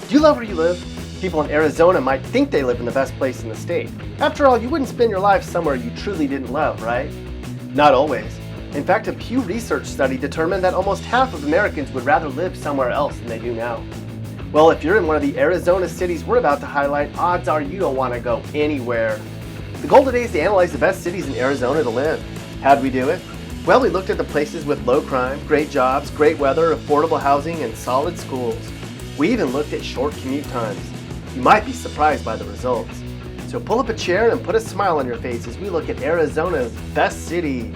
Do you love where you live? People in Arizona might think they live in the best place in the state. After all, you wouldn't spend your life somewhere you truly didn't love, right? Not always. In fact, a Pew Research study determined that almost half of Americans would rather live somewhere else than they do now. Well, if you're in one of the Arizona cities we're about to highlight, odds are you don't want to go anywhere. The goal today is to analyze the best cities in Arizona to live. How'd we do it? Well, we looked at the places with low crime, great jobs, great weather, affordable housing, and solid schools. We even looked at short commute times. You might be surprised by the results. So pull up a chair and put a smile on your face as we look at Arizona's best cities.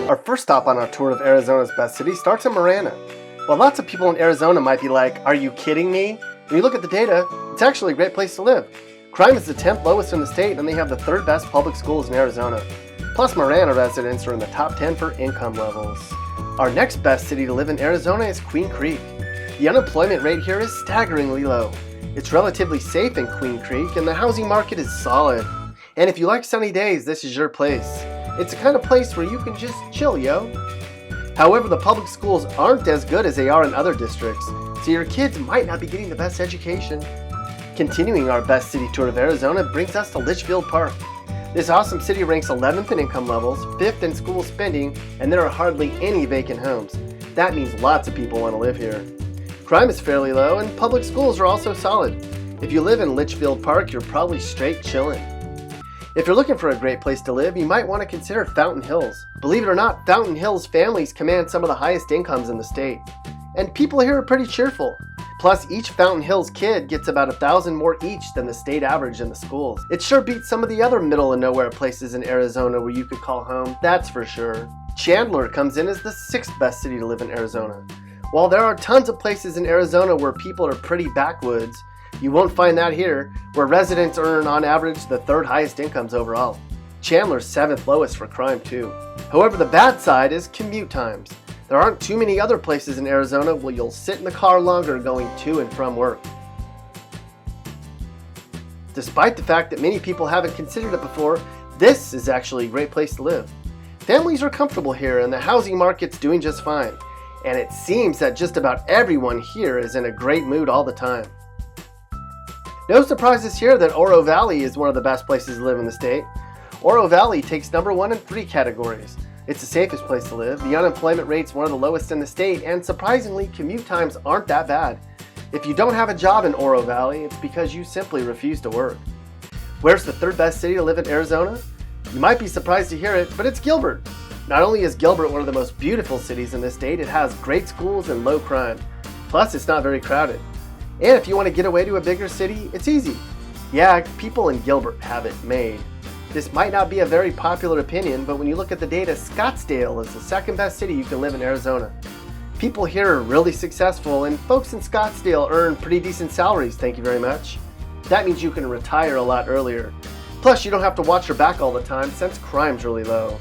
Our first stop on our tour of Arizona's best city starts in Marana. While lots of people in Arizona might be like, "Are you kidding me?" When you look at the data, it's actually a great place to live. Crime is the 10th lowest in the state, and they have the 3rd best public schools in Arizona. Plus, Marana residents are in the top 10 for income levels. Our next best city to live in Arizona is Queen Creek. The unemployment rate here is staggeringly low. It's relatively safe in Queen Creek, and the housing market is solid. And if you like sunny days, this is your place. It's the kind of place where you can just chill, yo. However, the public schools aren't as good as they are in other districts, so your kids might not be getting the best education. Continuing our best city tour of Arizona brings us to Litchfield Park. This awesome city ranks 11th in income levels, 5th in school spending, and there are hardly any vacant homes. That means lots of people want to live here. Crime is fairly low, and public schools are also solid. If you live in Litchfield Park, you're probably straight chillin'. If you're looking for a great place to live, you might want to consider Fountain Hills. Believe it or not, Fountain Hills families command some of the highest incomes in the state. And people here are pretty cheerful. Plus, each Fountain Hills kid gets about $1,000 more each than the state average in the schools. It sure beats some of the other middle and nowhere places in Arizona where you could call home, that's for sure. Chandler comes in as the 6th best city to live in Arizona. While there are tons of places in Arizona where people are pretty backwoods, you won't find that here, where residents earn on average the 3rd highest incomes overall. Chandler's 7th lowest for crime too. However, the bad side is commute times. There aren't too many other places in Arizona where you'll sit in the car longer going to and from work. Despite the fact that many people haven't considered it before, this is actually a great place to live. Families are comfortable here and the housing market's doing just fine. And it seems that just about everyone here is in a great mood all the time. No surprises here that Oro Valley is one of the best places to live in the state. Oro Valley takes number 1 in 3 categories. It's the safest place to live, the unemployment rate's one of the lowest in the state, and surprisingly, commute times aren't that bad. If you don't have a job in Oro Valley, it's because you simply refuse to work. Where's the 3rd best city to live in Arizona? You might be surprised to hear it, but it's Gilbert. Not only is Gilbert one of the most beautiful cities in the state, it has great schools and low crime. Plus, it's not very crowded. And if you want to get away to a bigger city, it's easy. Yeah, people in Gilbert have it made. This might not be a very popular opinion, but when you look at the data, Scottsdale is the 2nd best city you can live in Arizona. People here are really successful, and folks in Scottsdale earn pretty decent salaries, thank you very much. That means you can retire a lot earlier. Plus, you don't have to watch your back all the time since crime's really low.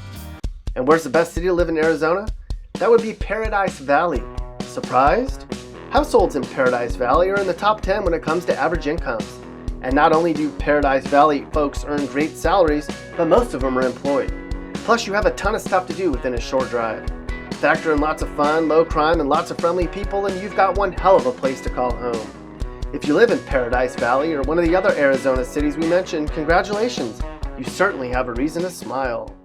And where's the best city to live in Arizona? That would be Paradise Valley. Surprised? Households in Paradise Valley are in the top 10 when it comes to average incomes. And not only do Paradise Valley folks earn great salaries, but most of them are employed. Plus, you have a ton of stuff to do within a short drive. Factor in lots of fun, low crime, and lots of friendly people, and you've got one hell of a place to call home. If you live in Paradise Valley or one of the other Arizona cities we mentioned, congratulations! You certainly have a reason to smile.